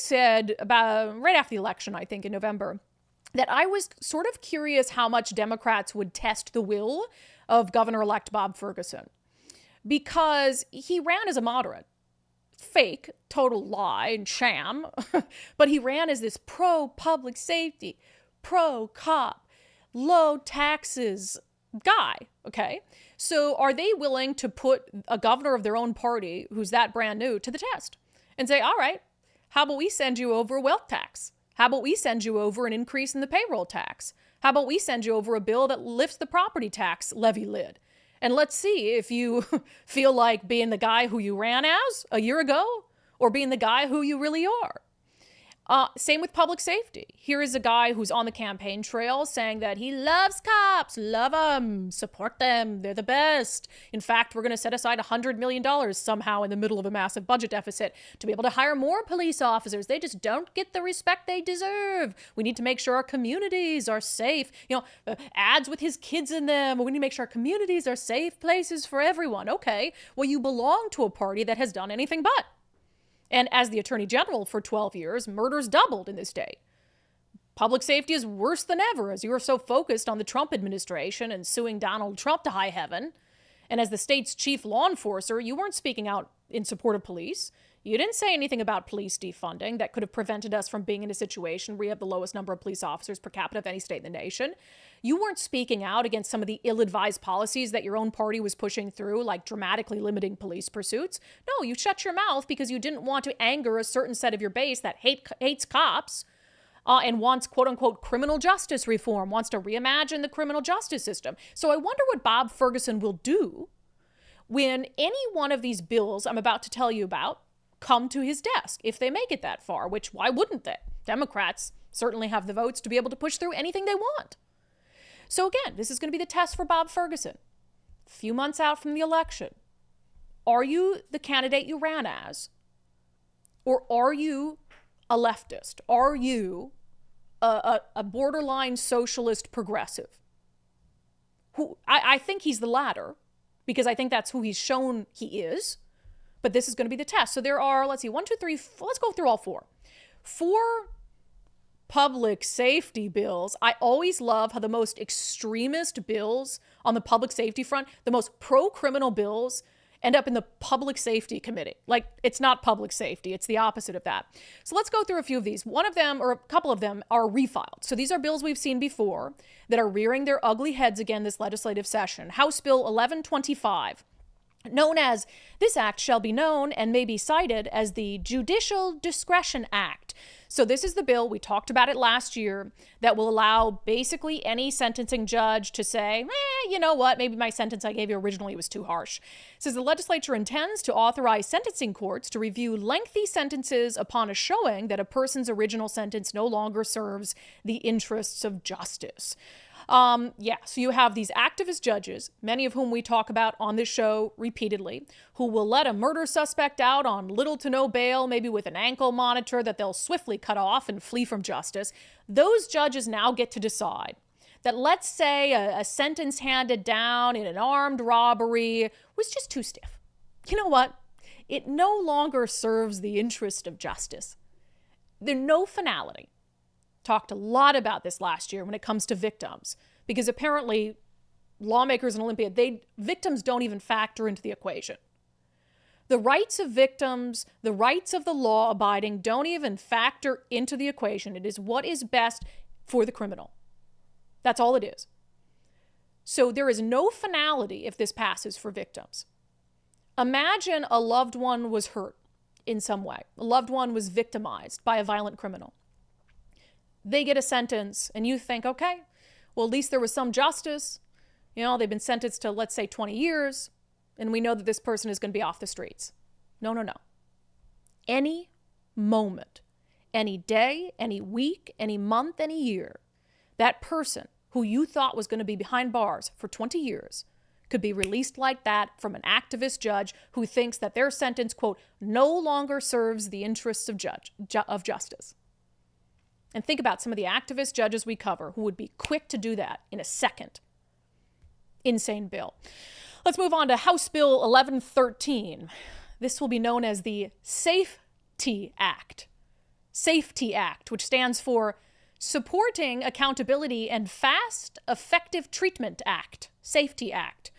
said about right after the election, I think in November, that I was sort of curious how much Democrats would test the will of Governor-elect Bob Ferguson, because he ran as a moderate. Fake, total lie and sham, but he ran as this pro-public safety, pro-cop, low taxes guy, okay? So are they willing to put a governor of their own party who's that brand new to the test and say, all right, how about we send you over a wealth tax? How about we send you over an increase in the payroll tax? How about we send you over a bill that lifts the property tax levy lid? And let's see if you feel like being the guy who you ran as a year ago or being the guy who you really are. Same with public safety. Here is a guy who's on the campaign trail saying that he loves cops, love them, support them, they're the best. In fact, we're going to set aside $100 million somehow in the middle of a massive budget deficit to be able to hire more police officers. They just don't get the respect they deserve. We need to make sure our communities are safe. Ads with his kids in them. We need to make sure our communities are safe places for everyone. Okay, well, you belong to a party that has done anything but. And as the Attorney General for 12 years, murders doubled in this state. Public safety is worse than ever as you are so focused on the Trump administration and suing Donald Trump to high heaven. And as the state's chief law enforcer, you weren't speaking out in support of police. You didn't say anything about police defunding that could have prevented us from being in a situation where you have the lowest number of police officers per capita of any state in the nation. You weren't speaking out against some of the ill-advised policies that your own party was pushing through, like dramatically limiting police pursuits. No, you shut your mouth because you didn't want to anger a certain set of your base that hates cops and wants, quote-unquote, criminal justice reform, wants to reimagine the criminal justice system. So I wonder what Bob Ferguson will do when any one of these bills I'm about to tell you about come to his desk, if they make it that far, which why wouldn't they? Democrats certainly have the votes to be able to push through anything they want. So again, this is going to be the test for Bob Ferguson. A few months out from the election, are you the candidate you ran as? Or are you a leftist? Are you a borderline socialist progressive? I think he's the latter, because I think that's who he's shown he is. But this is going to be the test. So there are, let's see, 1, 2, 3, let's go through all four. 4 public safety bills. I always love how the most extremist bills on the public safety front, the most pro-criminal bills, end up in the public safety committee. Like, it's not public safety. It's the opposite of that. So let's go through a few of these. One of them, or a couple of them, are refiled. So these are bills we've seen before that are rearing their ugly heads again this legislative session. House Bill 1125. Known as, this act shall be known and may be cited as the Judicial Discretion Act. So this is the bill, we talked about it last year, that will allow basically any sentencing judge to say, you know what, maybe my sentence I gave you originally was too harsh. It says the legislature intends to authorize sentencing courts to review lengthy sentences upon a showing that a person's original sentence no longer serves the interests of justice. So you have these activist judges, many of whom we talk about on this show repeatedly, who will let a murder suspect out on little to no bail, maybe with an ankle monitor that they'll swiftly cut off and flee from justice. Those judges now get to decide that, let's say, a sentence handed down in an armed robbery was just too stiff. You know what? It no longer serves the interest of justice. There's no finality. Talked a lot about this last year when it comes to victims, because apparently lawmakers in Olympia, victims don't even factor into the equation. The rights of victims, the rights of the law-abiding don't even factor into the equation. It is what is best for the criminal. That's all it is. So there is no finality if this passes for victims. Imagine a loved one was hurt in some way. A loved one was victimized by a violent criminal. They get a sentence and you think, okay, well, at least there was some justice. You know, they've been sentenced to, let's say, 20 years, and we know that this person is going to be off the streets. No. Any moment, any day, any week, any month, any year, that person who you thought was going to be behind bars for 20 years could be released like that from an activist judge who thinks that their sentence, quote, no longer serves the interests of justice. And think about some of the activist judges we cover who would be quick to do that in a second. Insane bill. Let's move on to House Bill 1113. This will be known as the Safety Act. Safety Act, which stands for Supporting Accountability and Fast, Effective Treatment Act, Safety Act.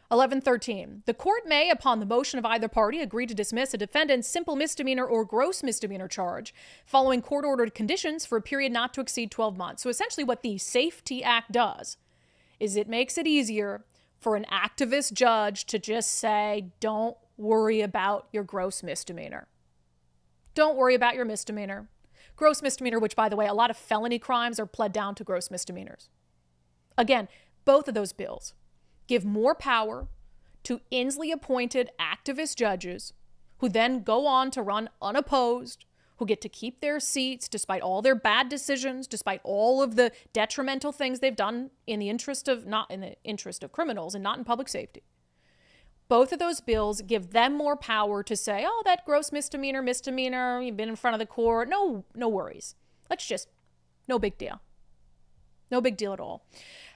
1113. The court may, upon the motion of either party, agree to dismiss a defendant's simple misdemeanor or gross misdemeanor charge following court-ordered conditions for a period not to exceed 12 months. So essentially what the Safety Act does is it makes it easier for an activist judge to just say, don't worry about your gross misdemeanor. Don't worry about your misdemeanor. Gross misdemeanor, which, by the way, a lot of felony crimes are pled down to gross misdemeanors. Again, both of those bills give more power to Inslee-appointed activist judges who then go on to run unopposed, who get to keep their seats despite all their bad decisions, despite all of the detrimental things they've done in the interest of, not in the interest of criminals and not in public safety. Both of those bills give them more power to say, oh, that gross misdemeanor, you've been in front of the court. No worries. No big deal. No big deal at all.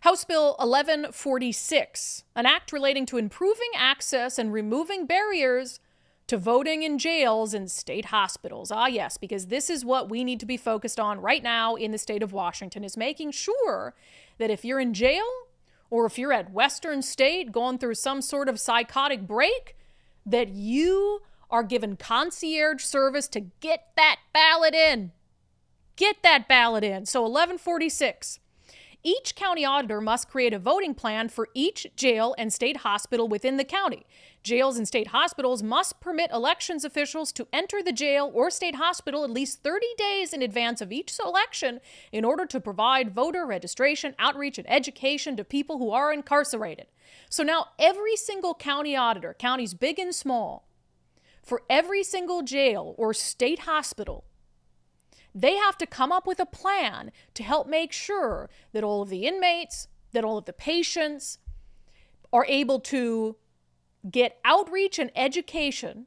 House Bill 1146, an act relating to improving access and removing barriers to voting in jails and state hospitals. Ah, yes, because this is what we need to be focused on right now in the state of Washington, is making sure that if you're in jail, or if you're at Western State going through some sort of psychotic break, that you are given concierge service to get that ballot in. Get that ballot in. So 1146. Each county auditor must create a voting plan for each jail and state hospital within the county. Jails and state hospitals must permit elections officials to enter the jail or state hospital at least 30 days in advance of each election in order to provide voter registration, outreach, and education to people who are incarcerated. So now every single county auditor, counties big and small, for every single jail or state hospital, they have to come up with a plan to help make sure that all of the inmates, that all of the patients are able to get outreach and education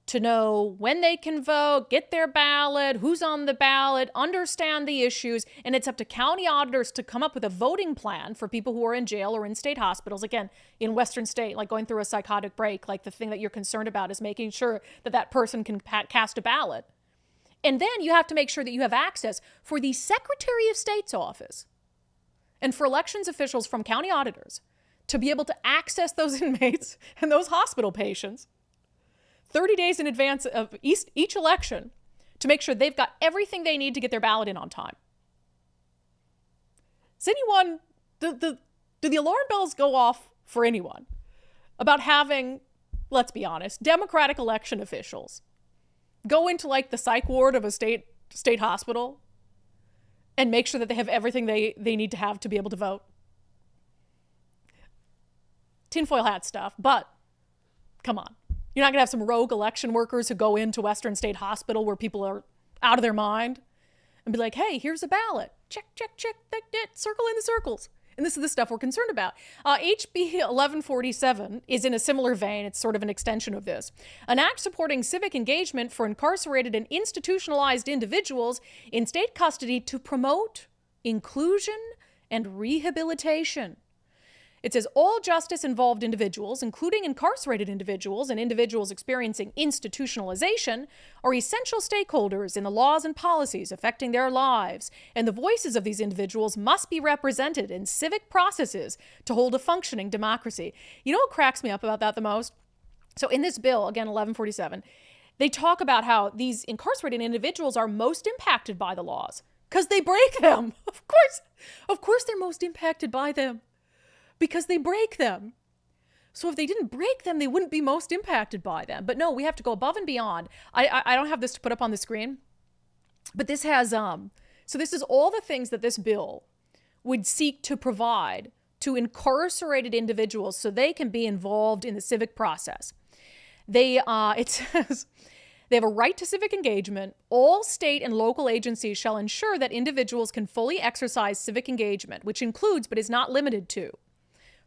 to know when they can vote, get their ballot, who's on the ballot, understand the issues. And it's up to county auditors to come up with a voting plan for people who are in jail or in state hospitals. Again, in Western State, like going through a psychotic break, like the thing that you're concerned about is making sure that that person can cast a ballot. And then you have to make sure that you have access for the Secretary of State's office and for elections officials from county auditors to be able to access those inmates and those hospital patients 30 days in advance of each election to make sure they've got everything they need to get their ballot in on time. Does anyone, do the alarm bells go off for anyone about having, let's be honest, Democratic election officials go into like the psych ward of a state hospital and make sure that they have everything they need to have to be able to vote? Tinfoil hat stuff, but come on. You're not going to have some rogue election workers who go into Western State Hospital where people are out of their mind and be like, hey, here's a ballot. Check, circle in the circles. And this is the stuff we're concerned about. HB 1147 is in a similar vein. It's sort of an extension of this. An act supporting civic engagement for incarcerated and institutionalized individuals in state custody to promote inclusion and rehabilitation. It says all justice-involved individuals, including incarcerated individuals and individuals experiencing institutionalization, are essential stakeholders in the laws and policies affecting their lives, and the voices of these individuals must be represented in civic processes to hold a functioning democracy. You know what cracks me up about that the most? So in this bill, again, 1147, they talk about how these incarcerated individuals are most impacted by the laws because they break them. Of course they're most impacted by them. Because they break them. So if they didn't break them, they wouldn't be most impacted by them. But no, we have to go above and beyond. I don't have this to put up on the screen, but this has, so this is all the things that this bill would seek to provide to incarcerated individuals so they can be involved in the civic process. It says, they have a right to civic engagement. All state and local agencies shall ensure that individuals can fully exercise civic engagement, which includes, but is not limited to,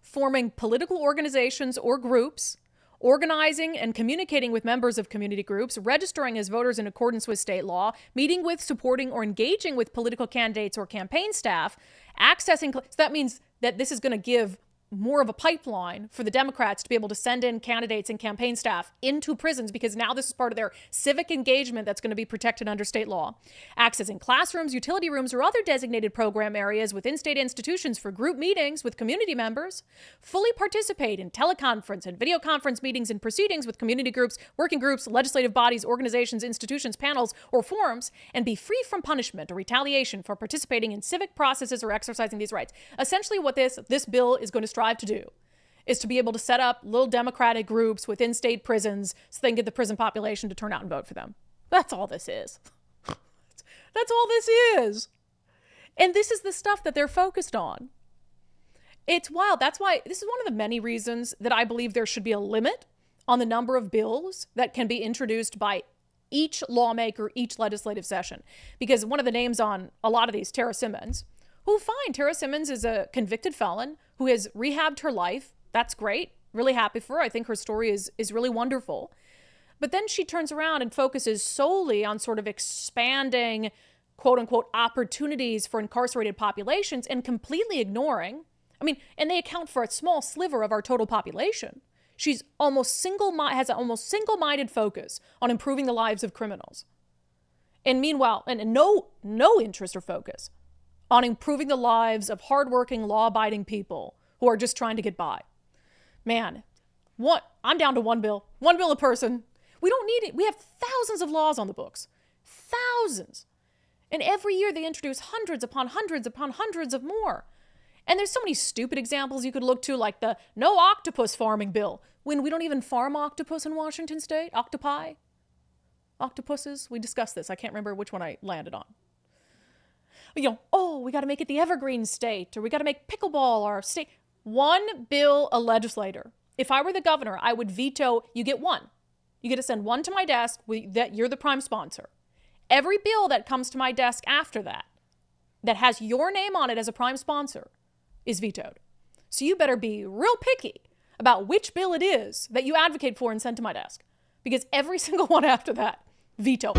forming political organizations or groups, organizing and communicating with members of community groups, registering as voters in accordance with state law, meeting with, supporting, or engaging with political candidates or campaign staff, accessing. So that means that this is going to give more of a pipeline for the Democrats to be able to send in candidates and campaign staff into prisons, because now this is part of their civic engagement that's going to be protected under state law. Access in classrooms, utility rooms, or other designated program areas within state institutions for group meetings with community members. Fully participate in teleconference and video conference meetings and proceedings with community groups, working groups, legislative bodies, organizations, institutions, panels, or forums, and be free from punishment or retaliation for participating in civic processes or exercising these rights. Essentially, what this bill is going to strive to do is to be able to set up little democratic groups within state prisons so they can get the prison population to turn out and vote for them. That's all this is. That's all this is. And this is the stuff that they're focused on. It's wild. That's why this is one of the many reasons that I believe there should be a limit on the number of bills that can be introduced by each lawmaker, each legislative session. Because one of the names on a lot of these, Tara Simmons, Tara Simmons is a convicted felon who has rehabbed her life. That's great. Really happy for her. I think her story is really wonderful. But then she turns around and focuses solely on sort of expanding, quote unquote, opportunities for incarcerated populations and completely ignoring, and they account for a small sliver of our total population. She's has an almost single-minded focus on improving the lives of criminals. And meanwhile, and no interest or focus on improving the lives of hardworking, law-abiding people who are just trying to get by. Man, I'm down to one bill a person. We don't need it. We have thousands of laws on the books. Thousands. And every year they introduce hundreds upon hundreds upon hundreds of more. And there's so many stupid examples you could look to, like the no octopus farming bill, when we don't even farm octopus in Washington state. Octopi. Octopuses. We discussed this. I can't remember which one I landed on. We got to make it the evergreen state, or we got to make pickleball our state. One bill a legislator. If I were the governor, I would veto. You get one. You get to send one to my desk that you're the prime sponsor. Every bill that comes to my desk after that has your name on it as a prime sponsor, is vetoed. So you better be real picky about which bill it is that you advocate for and send to my desk, because every single one after that, veto.